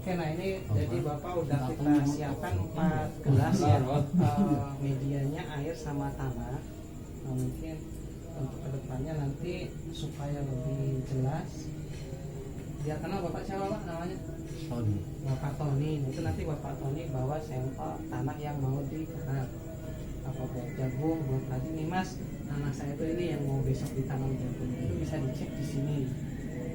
Oke, nah ini jadi Bapak udah kita siapkan 4 gelas ya. Medianya air sama tanah. Nah, mungkin untuk kedepannya nanti supaya lebih jelas, biar kenal Bapak siapa Pak namanya? Tony. Bapak Tony. Itu nanti Bapak Tony bawa sampel tanah yang mau digarap. Apa buat jagung, buat tadi nih Mas, tanah saya tuh ini yang mau besok ditanam jagung. Itu bisa dicek di sini.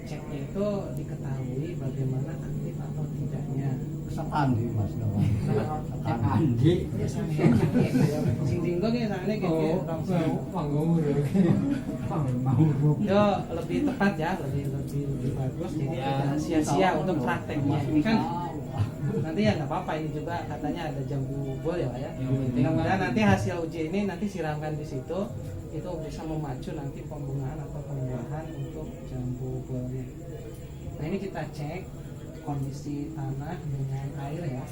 Ceknya itu diketahui bagaimana aktif atau tidaknya. Sakandi Mas kawan. Sakandi. Biasanya sing dinggo ge sanane ge yo lebih tepat ya, lebih bagus. Jadi tidak sia-sia untuk prakteknya. Ini kan nanti ya nggak apa-apa, ini juga katanya ada jambu bol ya Pak ya. Mudah-mudahan nanti hasil uji ini nanti siramkan di situ, itu bisa memacu nanti pembungaan atau pembuahan untuk jambu bolnya. Nah ini kita cek kondisi tanah dengan air ya,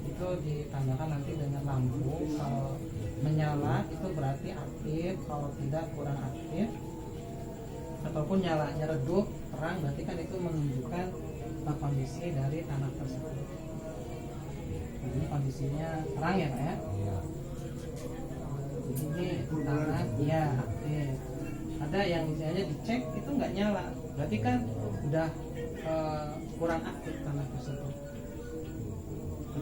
itu ditambahkan nanti dengan lampu. Kalau menyala itu berarti aktif, kalau tidak kurang aktif, ataupun nyalanya redup terang berarti kan itu menunjukkan kondisi dari tanah tersebut. Ini kondisinya terang ya Pak ya. Ini tanah ya aktif. Ada yang misalnya dicek itu nggak nyala, berarti kan udah kurang aktif tanah tersebut.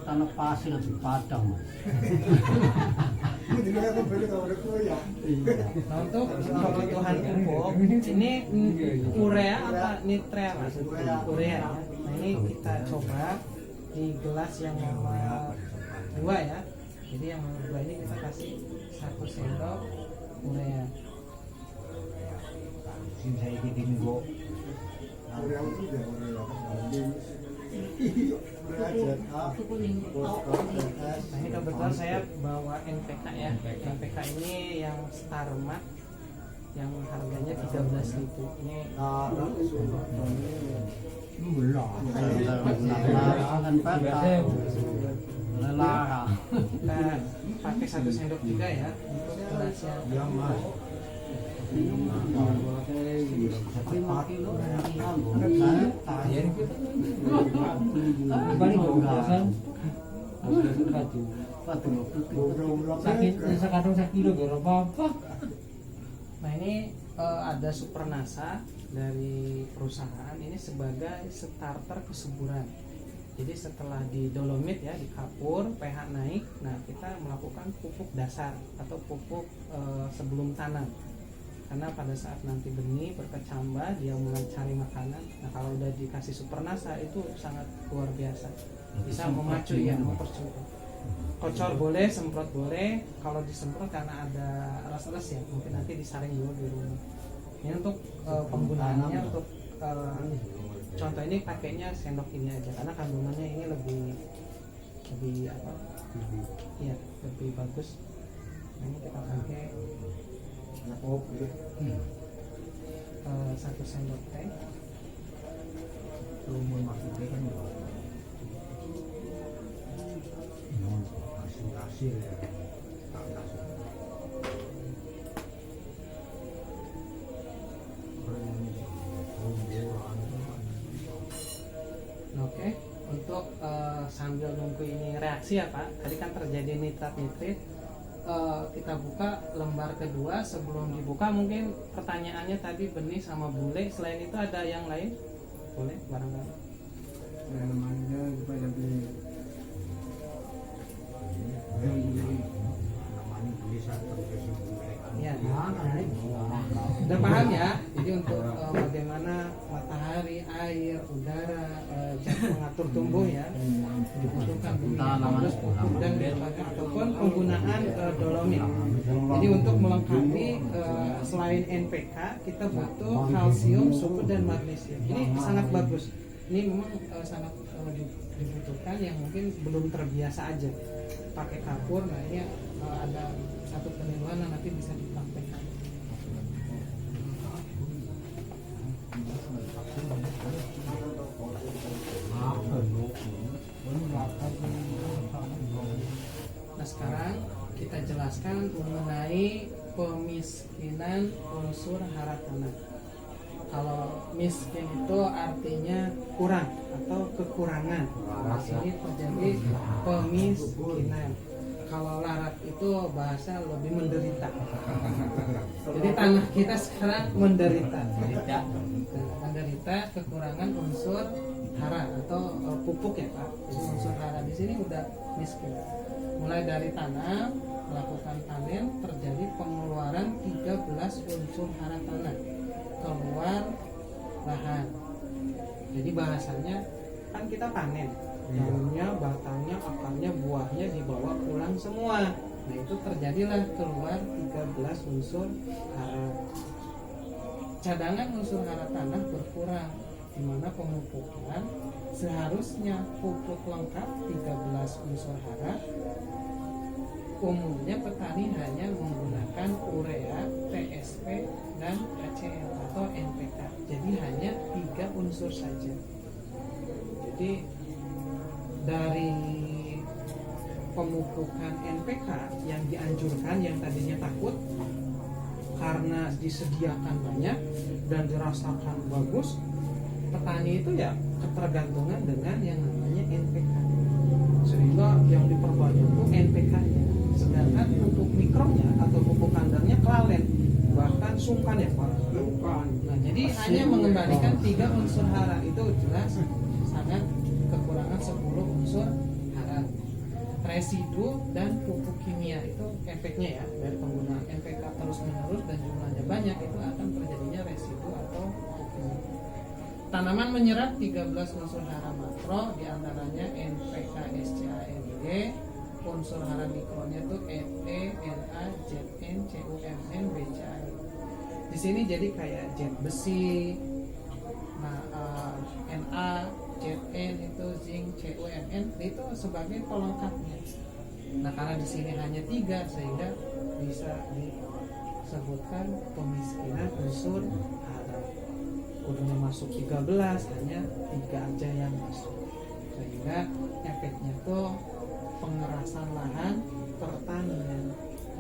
Tanah pasir di Padang Mas. Nah untuk kebutuhan pupuk ini urea apa nitrea Mas? Urea ya. Nah ini kita coba di gelas yang nomor 2 ya. Jadi yang nomor 2 ini kita kasih 1 sendok urea. Sing saya bikin go. Nah ini kebetulan saya bawa NPK ya. NPK ini yang Starmat yang harganya 13.000. Ini kita pakai 1 sendok juga ya untuk gelasnya. Nah ini ada Supernasa dari perusahaan ini sebagai starter kesuburan. Jadi setelah di dolomit ya, di kapur, pH naik, nah kita melakukan pupuk dasar atau pupuk sebelum tanam. Karena pada saat nanti benih berkecambah, dia mulai cari makanan. Nah kalau udah dikasih Supernasa itu sangat luar biasa, bisa memacu ya, mempercepat. Kocor boleh, semprot boleh. Kalau disemprot karena ada alas-alas ya, mungkin nanti disaring dulu di rumah. Ini untuk penggunaannya untuk contoh ini pakainya sendok ini aja karena kandungannya ini lebih apa? Iya, lebih bagus. Nah, ini kita pakai 1 sendok teh. Hasil ya. Oke, untuk sambil nunggu ini reaksi ya Pak, tadi kan terjadi nitrat-nitrit. Kita buka lembar kedua. Sebelum dibuka mungkin pertanyaannya tadi benih sama bule, selain itu ada yang lain? Boleh barangkali? Namanya supaya lebih ya, udah paham ya. Jadi untuk bagaimana matahari, air, udara, mengatur tumbuh ya, dibutuhkan bagus pupuk dan ataupun penggunaan dolomit. Jadi untuk melengkapi selain NPK kita butuh kalsium, sulfur dan magnesium. Ini sangat bagus. Ini memang sangat dibutuhkan yang mungkin belum terbiasa aja pakai kapur. Nah ini ada satu peniruan yang nanti bisa dipraktekkan. Nah sekarang kita jelaskan mengenai pemiskinan unsur hara tanah. Kalau miskin itu artinya kurang atau kekurangan. Di sini terjadi pemiskinan. Kalau larat itu bahasa lebih menderita. Jadi tanah kita sekarang menderita. Menderita kekurangan unsur hara atau pupuk ya Pak. Jadi unsur hara di sini udah miskin. Mulai dari tanam, melakukan panen, terjadi pengeluaran 13 unsur hara tanah keluar lahan. Jadi bahasanya kan kita panen, daunnya, batangnya, akarnya, buahnya dibawa pulang semua. Nah itu terjadilah keluar 13 unsur hara. Cadangan unsur hara tanah berkurang, di mana pemupukan seharusnya pupuk lengkap 13 unsur hara. Umumnya petani hanya menggunakan urea, TSP, dan HCl atau NPK. Jadi hanya 3 unsur saja. Jadi dari pemupukan NPK yang dianjurkan, yang tadinya takut karena disediakan banyak dan dirasakan bagus, petani itu ya ketergantungan dengan yang namanya NPK, sehingga yang diperbanyak itu NPK-nya, sedangkan pupuk mikronya atau pupuk kandarnya kelalen, bahkan sungkan ya Pak. Nah jadi hanya mengembalikan 3 unsur hara, itu jelas sangat kekurangan 10 unsur hara. Residu dan pupuk kimia itu efeknya ya, dari penggunaan NPK terus menerus dan jumlahnya banyak, itu akan terjadinya residu atau pupuk kimia. Tanaman menyerap 13 unsur hara makro, diantaranya NPK, SCA, ND. Unsur hara mikronya itu NE, Na, Zn, CuMn, BCA. Di sini jadi kayak zat besi, Na, Zn itu zinc, CuMn itu sebagai pelengkapnya. Nah karena di sini hanya 3 sehingga bisa disebutkan pemiskinan unsur hara. Kudunya masuk 13, hanya 3 aja yang masuk, sehingga efeknya tuh pengerasan lahan pertanian.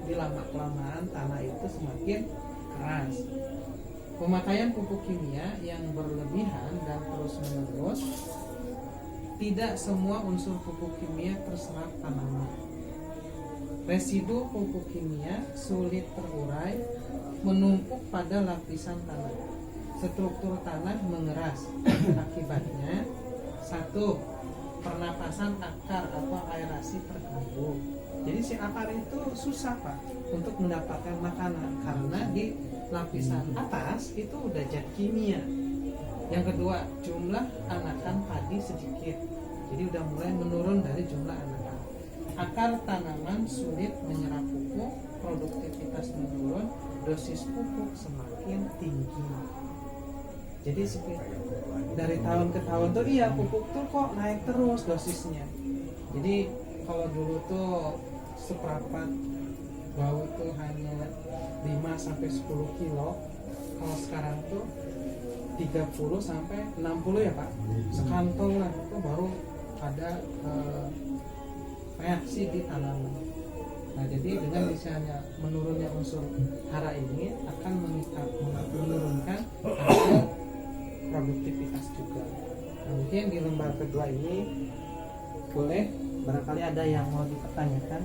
Di lama-kelamaan tanah itu semakin keras. Pemakaian pupuk kimia yang berlebihan dan terus-menerus, tidak semua unsur pupuk kimia terserap tanaman. Residu pupuk kimia sulit terurai, menumpuk pada lapisan tanah. Struktur tanah mengeras. Akibatnya 1. Pernapasan akar atau aerasi terganggu. Jadi si akar itu susah Pak untuk mendapatkan makanan karena di lapisan atas itu udah zat kimia. Yang kedua, jumlah anakan padi sedikit. Jadi udah mulai menurun dari jumlah anakan. Akar tanaman sulit menyerap pupuk, produktivitas menurun, dosis pupuk semakin tinggi. Jadi dari tahun ke tahun tuh iya pupuk tuh kok naik terus dosisnya. Jadi kalau dulu tuh seperempat bau tuh hanya 5-10 kilo, kalau sekarang tuh 30-60 ya Pak, sekantong lah itu baru ada reaksi di tanaman. Nah jadi dengan misalnya menurunnya unsur hara ini akan menurunkan hasil produktivitas juga. Nah, mungkin di lembar kedua ini boleh barangkali ada yang mau dipertanyakan.